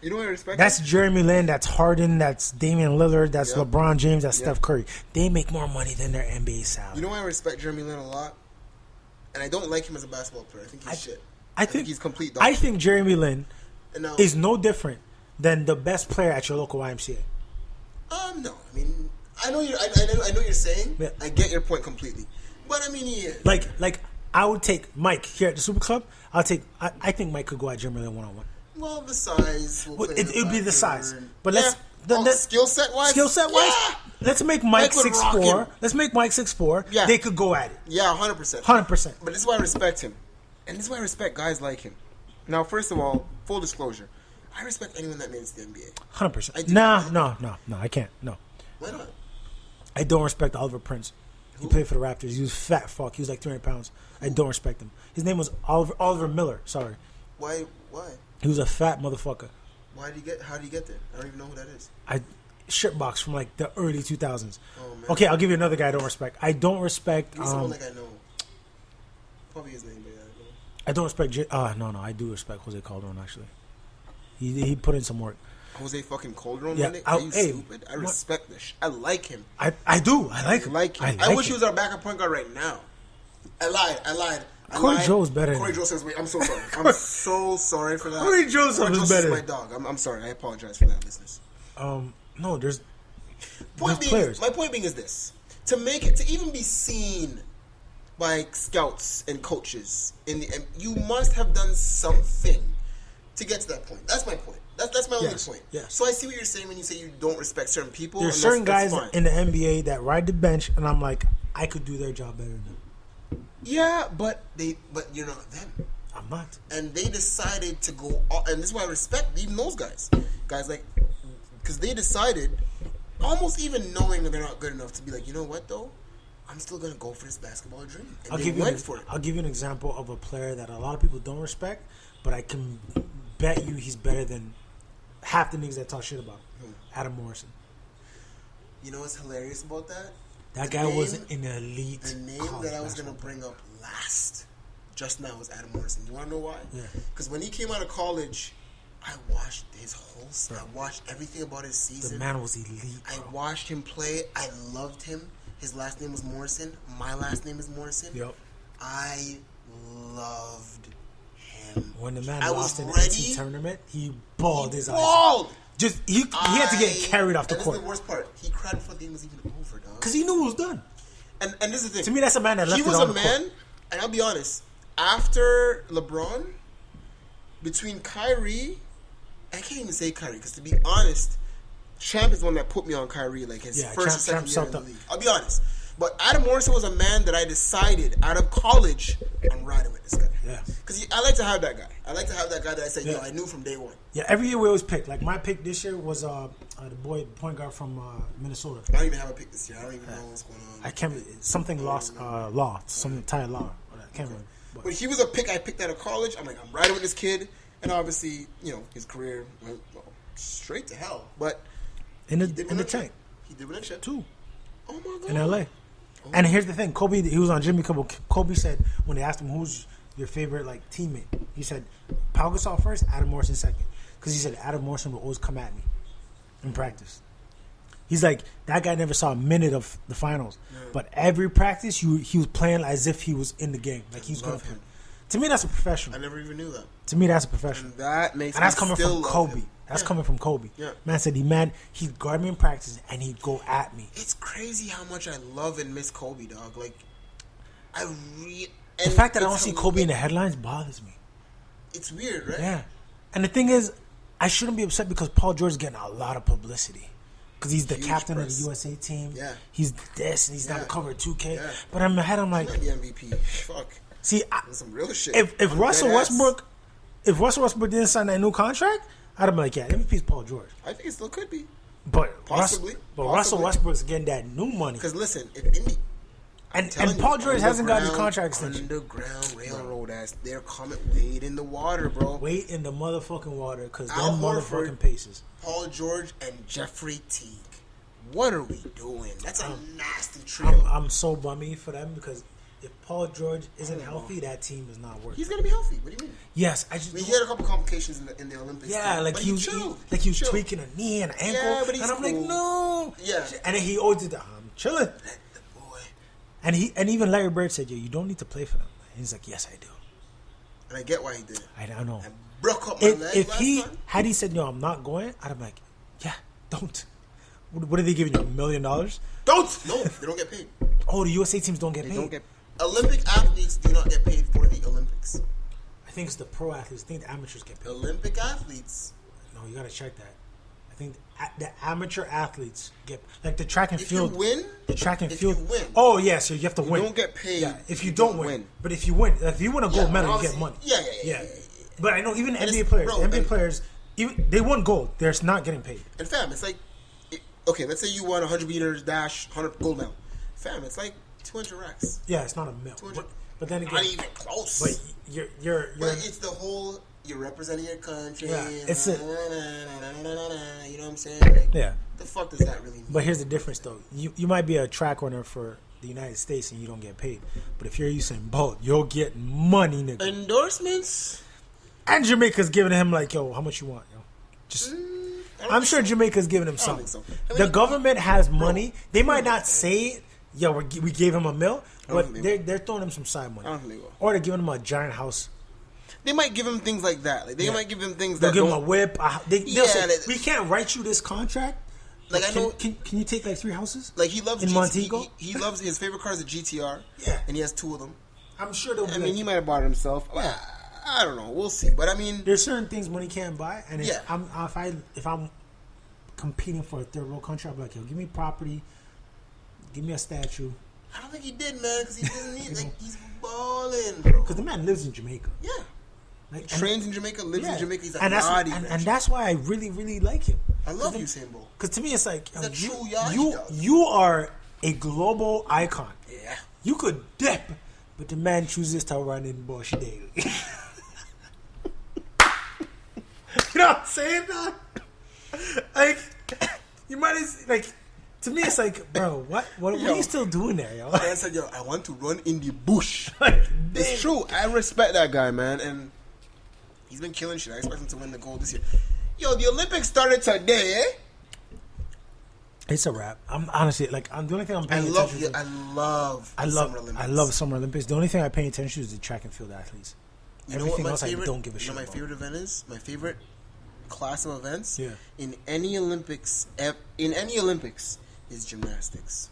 You know what I respect? That's Jeremy Lin, that's Harden, that's Damian Lillard, that's LeBron James, that's Steph Curry. They make more money than their NBA salary. You know why I respect Jeremy Lin a lot? And I don't like him as a basketball player. I think he's shit. I think he's complete dog. I think Jeremy Lin is no different than the best player at your local YMCA. No. I mean, I know you're saying. Yeah. I get your point completely. But I mean, he is. Like I would take Mike here at the Super Club. I think Mike could go at Jeremy Lin 1-on-1. Well, the size. It would be the size. But skill set wise. Let's make Mike 6'4". Let's make Mike 6'4". Yeah. They could go at it. Yeah, 100%. 100%. But this is why I respect him. And this is why I respect guys like him. Now, first of all, full disclosure, I respect anyone that makes the NBA. 100%. No, I can't. No. Why not? I don't respect Oliver Prince. He played for the Raptors. He was fat fuck. He was like 300 pounds. I don't respect him. His name was Oliver Miller. Sorry. Why? He was a fat motherfucker. How did he get there? I don't even know who that is. Shitbox from like the early 2000s. Oh, man. Okay, I'll give you another guy I don't respect. I don't respect. Give me someone like I know. Probably his name, but yeah, I know. I don't respect. No, I do respect Jose Calderon actually. He put in some work. Jose fucking Calderon, yeah. Are you stupid? I respect this. I like him. I do. I like him. I wish he was our backup point guard right now. I lied. Corey Joe's better. Corey Joseph. I'm so sorry. I'm so sorry for that. Corey Joseph is better. My dog. I'm sorry. I apologize for that business. No, there's players. My point being is this: to even be seen by scouts and coaches you must have done something to get to that point. That's my point. That's my only point. Yes. So I see what you're saying when you say you don't respect certain people. There's certain guys in the NBA that ride the bench, and I'm like, I could do their job better than them. Yeah, but you're not them. I'm not. And they decided to go, and this is why I respect even those guys. Guys like, because they decided, almost even knowing that they're not good enough, to be like, you know what though, I'm still gonna go for this basketball dream. And I'll give you an example of a player that a lot of people don't respect, but I can bet you he's better than half the niggas that talk shit about him. Adam Morrison. You know what's hilarious about that? That guy was an elite. The name that I was going to bring up last just now was Adam Morrison. You want to know why? Yeah. Because when he came out of college, I watched his whole season. I watched everything about his season. The man was elite, bro. I watched him play. I loved him. His last name was Morrison. My last name is Morrison. Yep. I loved him. When the man lost in the NC tournament, he balled his eyes. Just he had to get carried off the court. This is the worst part. He cried before the game was even over, dog. Because he knew it was done. And this is the thing. To me, that's a man that left it on the court. He was a man, and I'll be honest, after LeBron, between Kyrie, I can't even say Kyrie, because to be honest, Champ is the one that put me on Kyrie, like his first or second year in the league. I'll be honest. But Adam Morrison was a man that I decided out of college, I'm riding with this guy. Yeah. Because I like to have that guy. I like to have that guy that I said, yo, I knew from day one. Yeah, every year we always pick. Like my pick this year was the point guard from Minnesota. I don't even have a pick this year. I don't even know what's going on. I can't. Something something Ty Law. I can't remember. But he was a pick I picked out of college. I'm like, I'm riding with this kid, and obviously, his career went straight to hell. But in the tank, he did win a chip too. Oh my god. In LA. Oh. And here's the thing, Kobe. He was on Jimmy Kimmel. Kobe said when they asked him who's your favorite teammate, he said Pau Gasol first, Adam Morrison second, because he said Adam Morrison will always come at me in practice. He's like, that guy never saw a minute of the finals, but every practice he was playing as if he was in the game, like he was going to play. To me, that's a professional. I never even knew that. To me, that's a professional. And that makes and that's coming from Kobe. That's coming from Kobe. Yeah. Man said he'd guard me in practice and he'd go at me. It's crazy how much I love and miss Kobe, dog. Like, the fact that I don't see Kobe in the headlines bothers me. It's weird, right? Yeah. And the thing is, I shouldn't be upset because Paul George is getting a lot of publicity. Because he's the captain of the USA team. Yeah. He's this and he's not covered 2K. Yeah. But in my head, I'm like, he might be MVP. Fuck. See, that's some real shit. If Russell Westbrook didn't sign that new contract, I'd be like, yeah, MVP's Paul George. I think it still could be. But possibly. Russell Westbrook's getting that new money. Because listen, and Paul George hasn't got his contract extension. Underground railroad ass, they're coming. Wait in the water, bro. Wait in the motherfucking water, because them motherfucking Pacers. Paul George and Jeffrey Teague. What are we doing? That's a nasty trio. I'm so bummy for them because if Paul George isn't healthy, that team is not working. He's gonna be healthy. What do you mean? Yes, he had a couple complications in the Olympics. Yeah, like he was tweaking a knee and an ankle. Yeah, but he's and I'm like, no. Yeah. And then he always did that. I'm chilling. Let the boy. And even Larry Bird said, yo, you don't need to play for them. And he's like, yes, I do. And I get why he did it. I know. I broke up my leg if last he time. had he said, no, I'm not going, I'd be like, yeah, don't. What are they giving you, $1 million? Don't. No, they don't get paid. Oh, the USA teams don't get paid. They don't get. Olympic athletes do not get paid for the Olympics. I think it's the pro athletes. I think the amateurs get paid. Olympic athletes. No, you gotta check that. I think the amateur athletes get like the track and if field. You win, the track and field. You win. Oh yeah, so you have to win. You don't get paid. Yeah, if you don't win. But if you win, if you win a gold medal, you get money. Yeah. But I know even NBA players, NBA players, even they won gold. They're not getting paid. And fam, it's like, okay, let's say you won 100 meters dash, 100 gold medal. Fam, it's like 200 racks. Yeah, it's not a mil. But then again, not even close. But you're but it's the whole. You're representing your country. Yeah, it's you know what I'm saying? Like, yeah. The fuck does that really mean? But here's the difference, though. You might be a track runner for the United States and you don't get paid. But if you're Usain Bolt, you'll get money, nigga. Endorsements. And Jamaica's giving him like, yo, how much you want, yo? Just. I'm sure Jamaica's giving him something. So. The government has money. They might not say it. Yo, we gave him $1 million, but they're throwing him some side money. I don't think they will. Or they're giving him a giant house. They might give him things like that. Like they might give him things they'll that give him a whip. They'll say, like, we can't write you this contract. Like I know. Can you take like 3 houses? Like he loves in Montego. He loves his favorite car is a GTR. Yeah, and he has 2 of them. I'm sure they'll. I mean, he might have bought it himself. Yeah. I don't know. We'll see. But I mean, there's certain things money can't buy. And if I'm competing for a third world country, I'm like, yo, give me property, give me a statue. I don't think he did, man, because he doesn't need like he's balling, bro. Because the man lives in Jamaica. Yeah. Like trains in Jamaica, lives in Jamaica. He's a and that's why I really, really like him. I love Usain Bolt. Because to me, it's like he's you are a global icon. Yeah. You could dip, but the man chooses to run in Bush daily. You know what I'm saying, dog? Like, you might as like. To me, it's like, bro, what are you still doing there, yo? I said, yo, I want to run in the bush. Like, it's true. I respect that guy, man, and he's been killing shit. I expect him to win the gold this year. Yo, the Olympics started today, eh? It's a wrap. I'm honestly like, the only thing I'm paying attention to. I love Summer Olympics. The only thing I pay attention to is the track and field athletes. Everything else, I don't give a shit. You know, my favorite event is my favorite class of events. Yeah. In any Olympics, is gymnastics.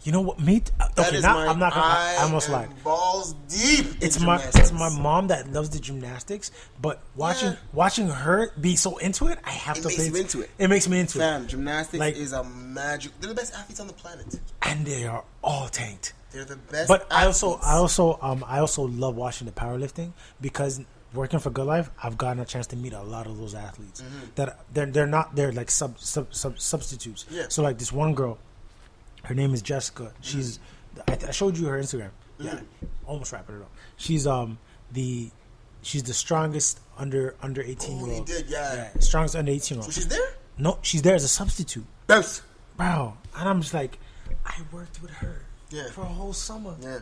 You know what? I'm not gonna. I almost lied. Balls deep. It's my mom that loves the gymnastics, but watching her be so into it, I have to. It makes me into it. It makes me into it. Fam, gymnastics is a magic. They're the best athletes on the planet, and they are all tanked. They're the best. But athletes. I also love watching the powerlifting because working for Good Life, I've gotten a chance to meet a lot of those athletes that they're like substitutes. Yeah. So like this one girl, her name is Jessica. She's I showed you her Instagram. Yeah, almost wrapping it up. She's the strongest under 18-year-old. You did, yeah. Strongest under 18-year-old. So she's there? No, she's there as a substitute. Yes. Bro, and I'm just like, I worked with her for a whole summer. Yeah.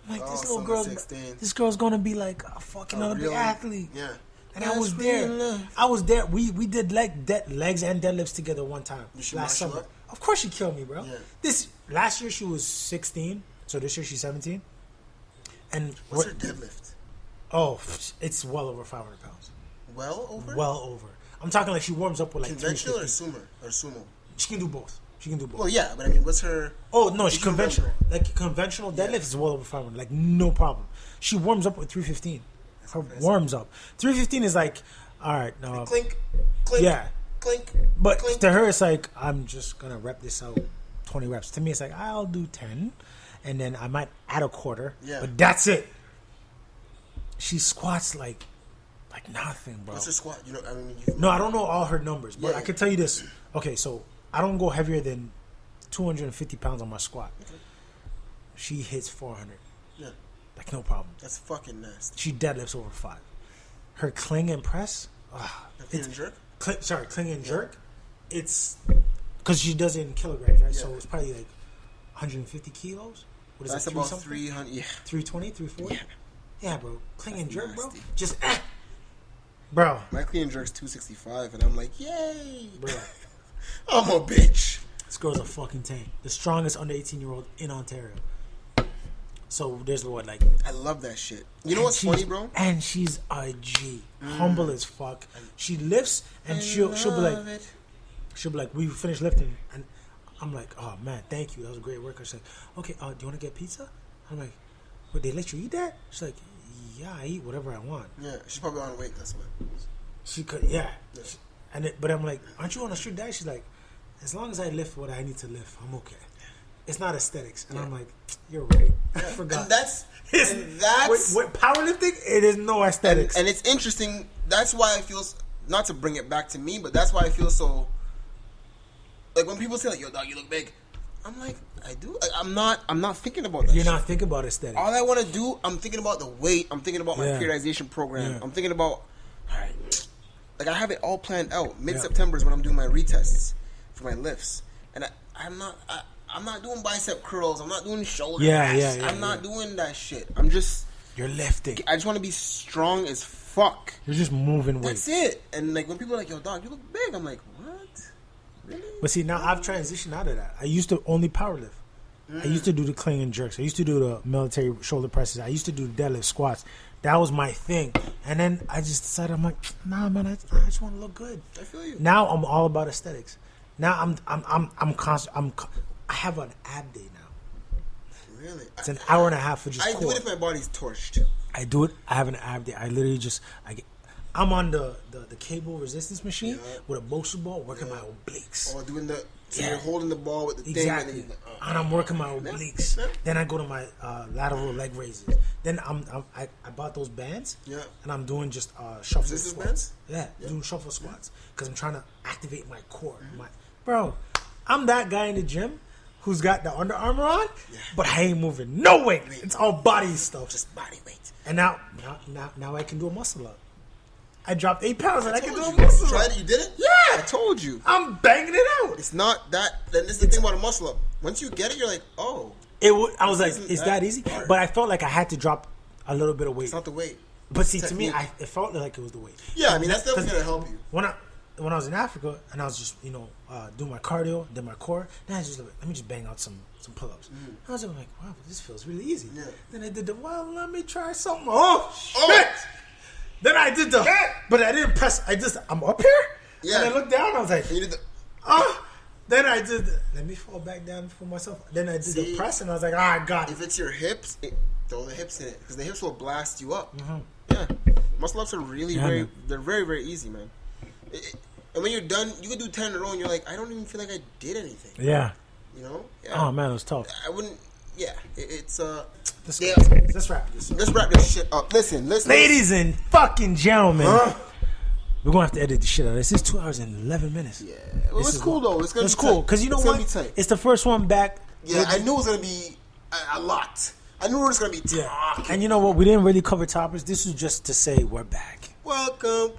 I'm like, this little girl, this girl's gonna be like a fucking Olympic athlete. Yeah. And I was there. I was there. We did legs and deadlifts together one time last summer. Of course she killed me, bro. Yeah. Last year she was 16, so this year she's 17. And what's her deadlift? Oh, it's well over 500 pounds. Well over? Well over. I'm talking like she warms up with like conventional or sumo? She can do both. Well, yeah, but I mean, what's her? Oh no, she's conventional. Like conventional deadlift is well over 500. Like no problem. She warms up with 315. Her warms up. 315 is like, all right, no. Clink, yeah, clink. But clink. To her, it's like I'm just gonna rep this out, 20 reps. To me, it's like I'll do 10, and then I might add a quarter. Yeah. But that's it. She squats like nothing, bro. What's her squat? You know, I mean, no, I don't know all her numbers, but I can tell you this. Okay, so I don't go heavier than 250 pounds on my squat. Okay. She hits 400. Yeah. Like, no problem. That's fucking nasty. She deadlifts over 5. Her cling and press. Cling and jerk? Cling and jerk. It's because she does it in kilograms, right? Yeah. So it's probably like 150 kilos What is That's it, about 300. Yeah. 320, 340? Yeah, bro. Clean and jerk, bro. Nasty. Just, bro. My clean and jerk's 265, and I'm like, yay. Bro. I'm a bitch. This girl's a fucking tank. The strongest under 18-year-old in Ontario. So there's what, like... I love that shit. You know what's funny, bro? And she's a G. Humble as fuck. She lifts, and she'll be like, we finished lifting. And I'm like, oh, man, thank you. That was a great workout. She's like, okay, do you want to get pizza? I'm like, would they let you eat that? She's like, yeah, I eat whatever I want. Yeah, she's probably on weight, that's why. She could, yeah. But I'm like, aren't you on a strict diet? She's like, as long as I lift what I need to lift, I'm okay. It's not aesthetics. And I'm like, you're right. I forgot. And that's with powerlifting, it is no aesthetics. And it's interesting. That's why I feel, not to bring it back to me, but that's why I feel so, like when people say like, yo dog, you look big, I'm like, I do. Like, I'm not thinking about that. You're not thinking about aesthetics. All I want to do, I'm thinking about the weight. I'm thinking about my periodization program. I'm thinking about, all right, like I have it all planned out. Mid-September is when I'm doing my retests for my lifts, and I'm not doing bicep curls. I'm not doing shoulder press. I'm not doing that shit. I'm just... You're lifting. I just want to be strong as fuck. You're just moving weight. That's it. And like when people are like, yo, dog, you look big. I'm like, what? Really? But see, now I've transitioned out of that. I used to only powerlift. I used to do the clean and jerks. I used to do the military shoulder presses. I used to do deadlift squats. That was my thing. And then I just decided, I'm like, nah, man, I just want to look good. I feel you. Now I'm all about aesthetics. Now I have an ab day now. Really? It's an hour and a half for just I core. do it if my body's torched. I do it. I have an ab day. I literally just I'm on the cable resistance machine with a Bosu ball working my obliques. Or doing the you're holding the ball with the thing and then and I'm working my obliques. Then I go to my lateral leg raises. Then I bought those bands. Yeah. And I'm doing just shuffle squats. Bands? Yeah, doing shuffle squats because I'm trying to activate my core. Bro, I'm that guy in the gym who's got the Under Armour on, but I ain't moving no weight. It's all body stuff. Just body weight. And now I can do a muscle up. I dropped 8 pounds and I can do a muscle up. Tried it? You did it? Yeah. I told you. I'm banging it out. It's not that. Then this is the thing about a muscle up. Once you get it, you're like, oh. I was like, is that easy? Hard. But I felt like I had to drop a little bit of weight. It's not the weight. But see, to me, it felt like it was the weight. Yeah, I mean, that's definitely going to help you. When I was in Africa and I was just, doing my cardio, then my core, then I was just like, let me just bang out some pull-ups. I was like, wow, this feels really easy. Yeah. Then I did let me try something. Oh, shit! Then I did but I didn't press. I'm up here? Yeah. And I looked down, I was like, Then I did, let me fall back down for myself. Then I did the press and I was like, I got it. If it's your hips, throw the hips in it because the hips will blast you up. Mm-hmm. Yeah. Muscle-ups are really they're very, very easy, man. And when you're done, you can do 10 in a row and you're like, I don't even feel like I did anything. Yeah. You know? Yeah. Oh, man, it was tough. I wouldn't, it's, let's wrap this up. Let's wrap this shit up. Listen. Ladies and fucking gentlemen. We're going to have to edit the shit out of this. This is 2 hours and 11 minutes. Yeah. Well, it's cool, though. It's going to be cool. Because you know what? It's the first one back. Yeah, I knew it was going to be a lot. I knew it was going to be talking. Yeah. And you know what? We didn't really cover topics. This was just to say we're back. Welcome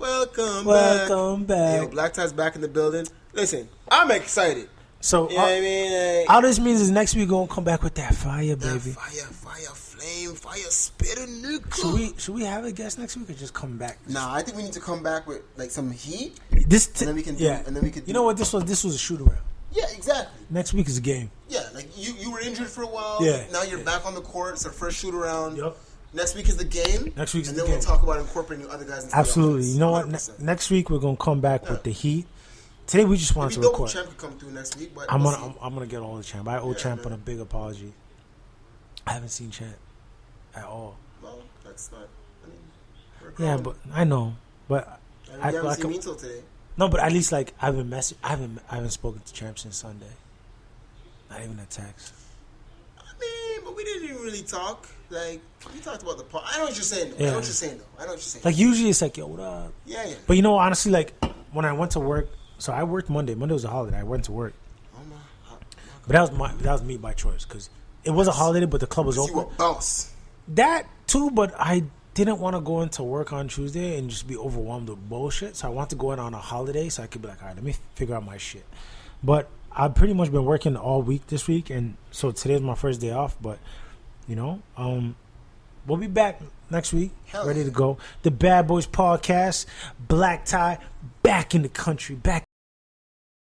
back. Yo, Black Ty's back in the building. Listen, I'm excited. So, you know what I mean? All this means is next week we're going to come back with that fire, baby. That fire, flame, fire, spitter, nigga. Should we have a guest next week or just come back? Nah, I think we need to come back with like some heat. And then we can you know what? This was a shoot around. Yeah, exactly. Next week is a game. Yeah, like you were injured for a while. Yeah. Now you're back on the court. It's our first shoot around. Yep. Next week is the game. And then we'll talk about incorporating other guys into Absolutely. the offense. You know what? Next week we're gonna come back with the heat. Today we just wanted to record. Champ could come through next week, but I'm gonna get all the Champ. I owe Champ an a big apology. I haven't seen Champ at all. Well, that's not. But I know. But I haven't seen me until today. No, but at least like I haven't spoken to Champ since Sunday. Not even a text. I mean, but we didn't even really talk. Like we talked about the part. I know what you're saying. Though. I know what you're saying. Like usually it's like, yo, what up? Yeah. But you know, honestly, like when I went to work, so I worked Monday. Monday was a holiday. I went to work. But that was me by choice because it was a holiday, but the club was open. You were boss. That too, but I didn't want to go into work on Tuesday and just be overwhelmed with bullshit. So I wanted to go in on a holiday so I could be like, all right, let me figure out my shit. But I've pretty much been working all week this week, and so today's my first day off. But You know, we'll be back next week, Hell ready yeah. to go. The Bad Boys Podcast, Black Tie, back in the country, back